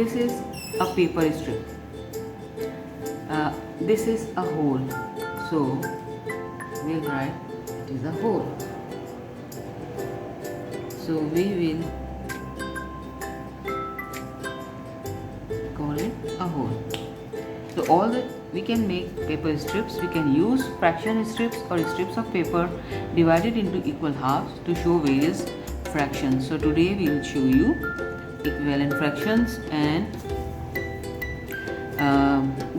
this is a paper strip. This is a hole, so we'll write it is a hole. So we will call it a hole. So all the we can make paper strips. We can use fraction strips or strips of paper divided into equal halves to show various fractions. So today we will show you equivalent fractions and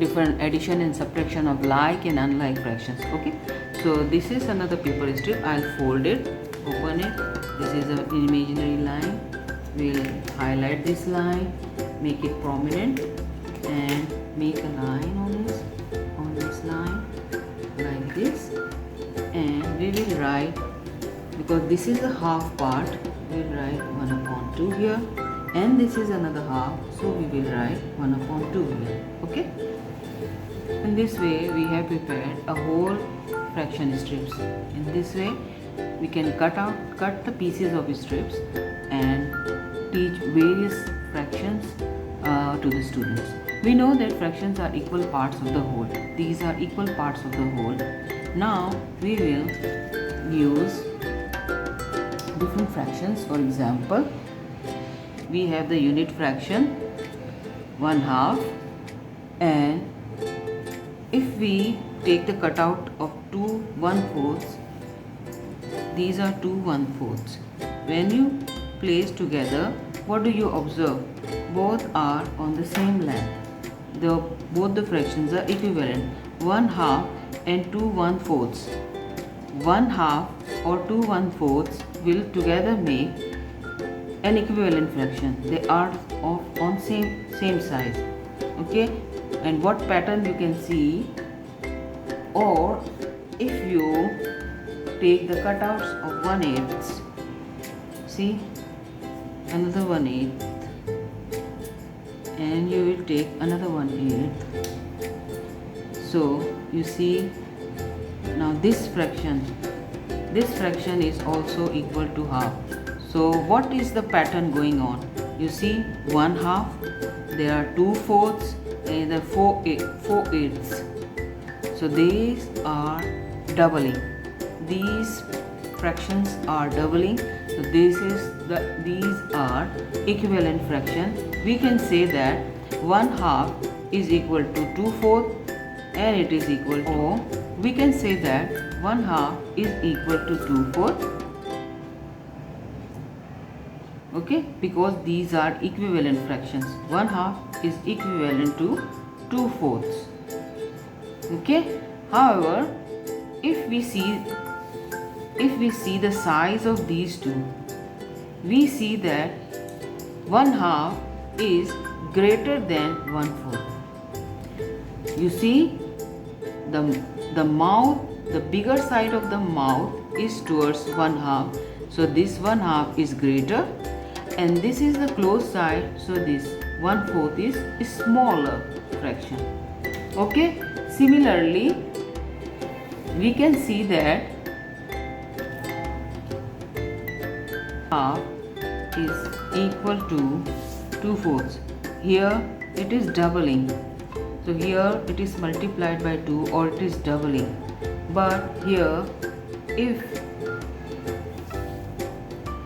different addition and subtraction of like and unlike fractions. Okay, so this is another paper strip. I'll fold it, open it. This is an imaginary line. We'll highlight this line, make it prominent, and make a line on this line like this. And we will write, because this is the half part, we'll write 1/2 here, and this is another half, so we will write 1/2 here. Okay, in this way we have prepared a whole fraction strips. In this way we can cut the pieces of strips and teach various fractions to the students. We know that fractions are equal parts of the whole. These are equal parts of the whole. Now we will use different fractions. For example, we have the unit fraction 1/2, and if we take the cutout of 2 1/4, these are 2 1/4. When you place together, what do you observe? Both are on the same length. Both the fractions are equivalent. 1/2 and 2 1/4. 1/2 or 2 1/4 will together make an equivalent fraction. They are on same size. Okay, and what pattern you can see, or if you take the cutouts of 1/8, see another 1/8, and you will take another 1/8. So you see, now this fraction is also equal to half. So what is the pattern going on? You see 1/2, there are 2/4 and there are 4/8. So these are doubling. These fractions are doubling. So these are equivalent fraction. We can say that 1/2 is equal to 2/4 and it is equal to, or we can say that 1/2 is equal to 2/4. Okay, because these are equivalent fractions. 1/2 is equivalent to 2/4. Okay, however, if we see the size of these two, we see that 1/2 is greater than 1/4. You see, the mouth, the bigger side of the mouth is towards 1/2, so this 1/2 is greater, and this is the closed side, so this 1/4 is smaller fraction. Okay, similarly we can see that half is equal to 2/4. Here it is doubling, so here it is multiplied by 2, or it is doubling. But here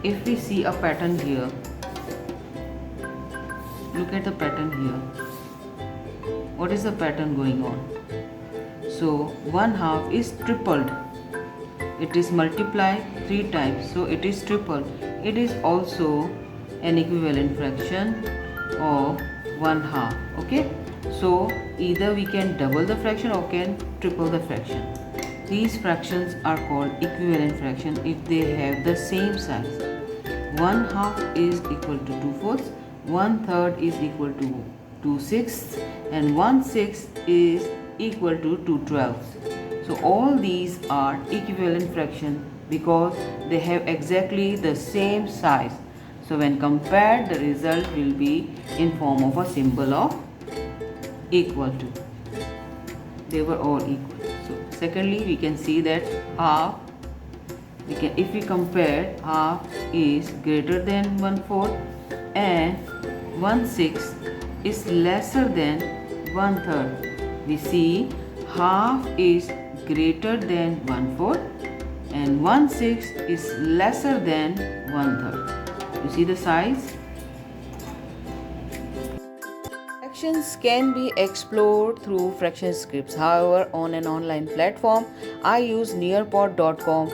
if we see a pattern here, look at the pattern here. What is the pattern going on? So 1/2 is tripled. It is multiplied 3 times, so it is tripled. It is also an equivalent fraction of 1/2. Okay, so either we can double the fraction or can triple the fraction. These fractions are called equivalent fraction if they have the same size. 1/2 is equal to 2/4, 1/3 is equal to 2/6, and 1/6 is equal to 2/12. So all these are equivalent fraction because they have exactly the same size. So when compared, the result will be in form of a symbol of equal to. They were all equal. So secondly, we can see that half, if we compare, half is greater than 1/4 and 1/6 is lesser than 1/3. We see half is greater than 1/4 and 1/6 is lesser than 1/3. You see the size? Fractions can be explored through fraction scripts. However, on an online platform, I use nearpod.com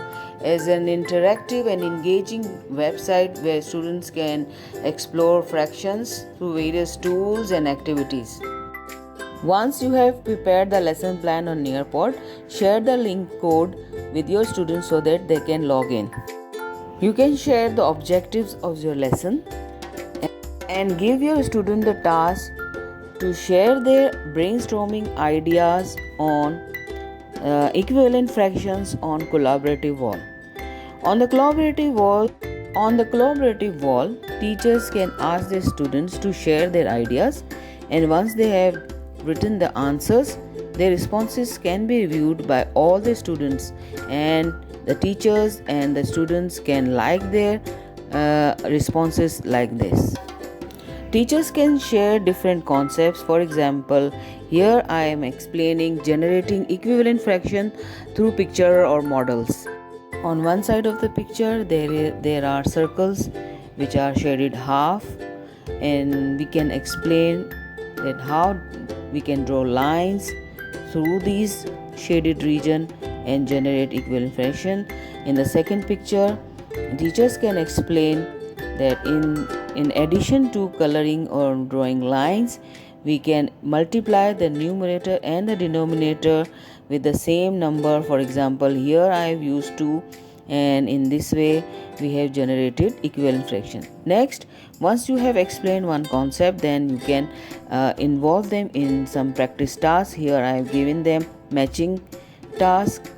as an interactive and engaging website where students can explore fractions through various tools and activities. Once you have prepared the lesson plan on Nearpod, share the link code with your students so that they can log in. You can share the objectives of your lesson and give your student the task to share their brainstorming ideas on equivalent fractions on collaborative wall. On the collaborative wall, teachers can ask their students to share their ideas, and once they have written the answers, their responses can be reviewed by all the students, and the teachers and the students can like their responses like this. Teachers can share different concepts. For example, here I am explaining generating equivalent fraction through picture or models. On one side of the picture, there are circles which are shaded half, and we can explain that how we can draw lines through these shaded region and generate equivalent fraction. In the second picture, teachers can explain that in addition to coloring or drawing lines, we can multiply the numerator and the denominator with the same number. For example, here I have used 2, and in this way we have generated equivalent fraction. Next, once you have explained one concept, then you can involve them in some practice tasks. Here I have given them matching task.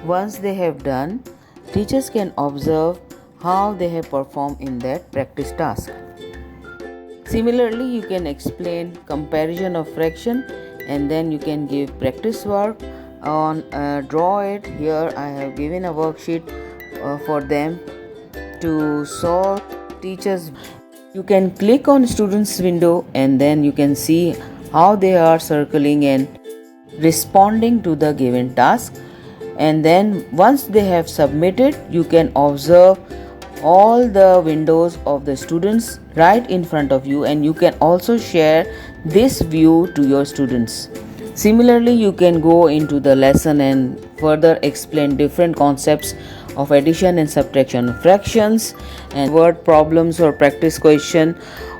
Once they have done, teachers can observe how they have performed in that practice task. Similarly, you can explain comparison of fraction, and then you can give practice work on draw it. Here I have given a worksheet for them to solve. Teachers, you can click on students window, and then you can see how they are circling and responding to the given task. And then once they have submitted, you can observe all the windows of the students right in front of you, and you can also share this view to your students. Similarly, you can go into the lesson and further explain different concepts of addition and subtraction of fractions and word problems or practice question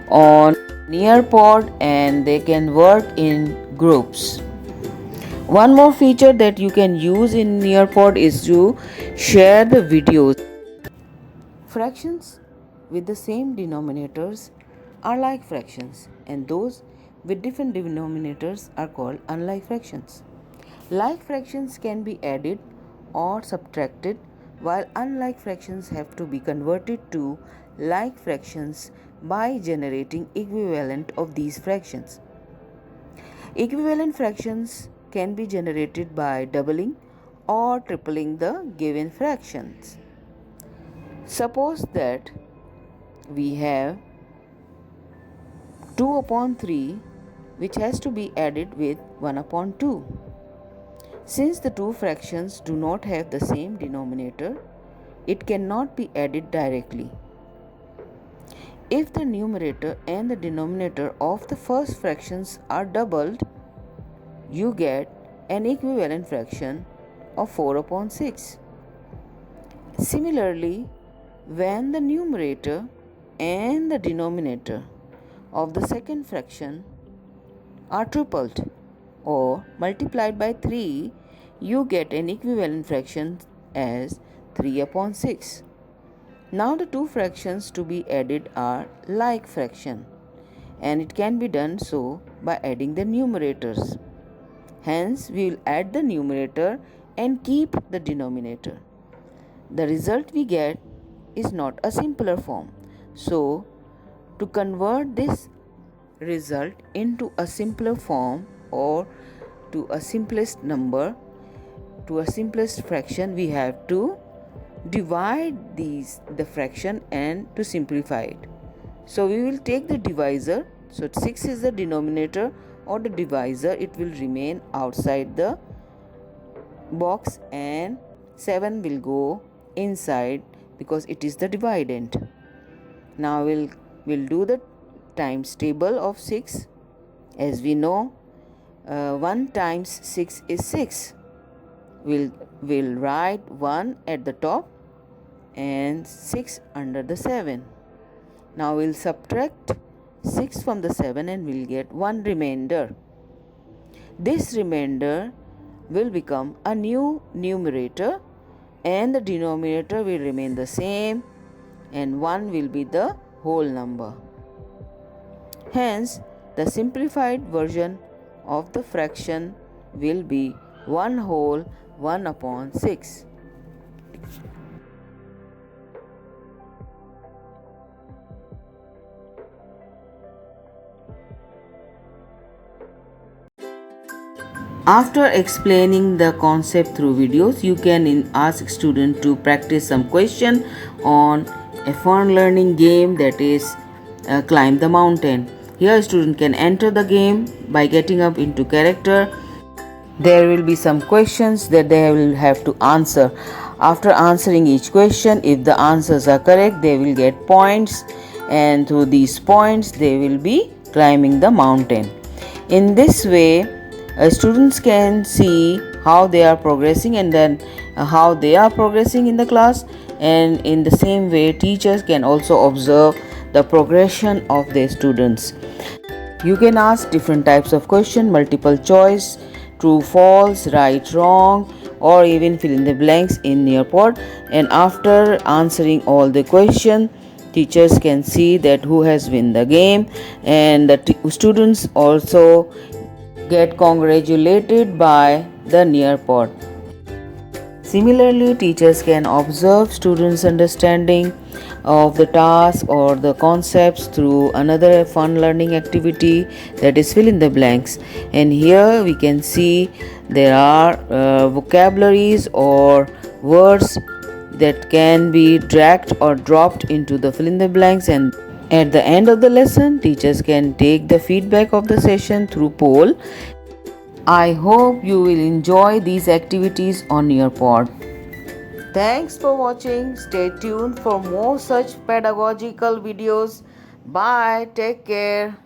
on Nearpod, and they can work in groups. One more feature that you can use in Nearpod is to share the videos. Fractions with the same denominators are like fractions, and those with different denominators are called unlike fractions. Like fractions can be added or subtracted, while unlike fractions have to be converted to like fractions by generating equivalent of these fractions. Equivalent fractions can be generated by doubling or tripling the given fractions. Suppose that we have 2/3 which has to be added with 1/2. Since the two fractions do not have the same denominator, it cannot be added directly. If the numerator and the denominator of the first fractions are doubled, you get an equivalent fraction of 4/6. Similarly, when the numerator and the denominator of the second fraction are tripled or multiplied by 3, you get an equivalent fraction as 3/6. Now the two fractions to be added are like fraction, and it can be done so by adding the numerators. Hence, we will add the numerator and keep the denominator. The result we get is not a simpler form. So, to convert this result into a simpler form or to a simplest number, to a simplest fraction, we have to divide the fraction and to simplify it. So we will take the divisor So 6 is the denominator or the divisor. It will remain outside the box and 7 will go inside because it is the dividend. Now we'll do the times table of 6. As we know, 1 times 6 is 6. We'll write 1 at the top and 6 under the 7. Now we'll subtract 6 from the 7 and we'll get 1 remainder. This remainder will become a new numerator and the denominator will remain the same and 1 will be the whole number. Hence, the simplified version of the fraction will be 1 whole 1 upon 6. After explaining the concept through videos, you can ask student to practice some question on a fun learning game, that is climb the mountain. Here student can enter the game by getting up into character. There will be some questions that they will have to answer. After answering each question, if the answers are correct, they will get points, and through these points they will be climbing the mountain. In this way, students can see how they are progressing and then how they are progressing in the class, and in the same way teachers can also observe the progression of their students. You can ask different types of question, multiple choice, true, false, right, wrong, or even fill in the blanks in Nearpod. And after answering all the questions, teachers can see that who has won the game, and the students also get congratulated by the Nearpod. Similarly, teachers can observe students' understanding of the task or the concepts through another fun learning activity, that is fill in the blanks. And here we can see there are vocabularies or words that can be dragged or dropped into the fill in the blanks, and at the end of the lesson teachers can take the feedback of the session through poll. I hope you will enjoy these activities on Nearpod. Thanks for watching. Stay tuned for more such pedagogical videos. Bye. Take care.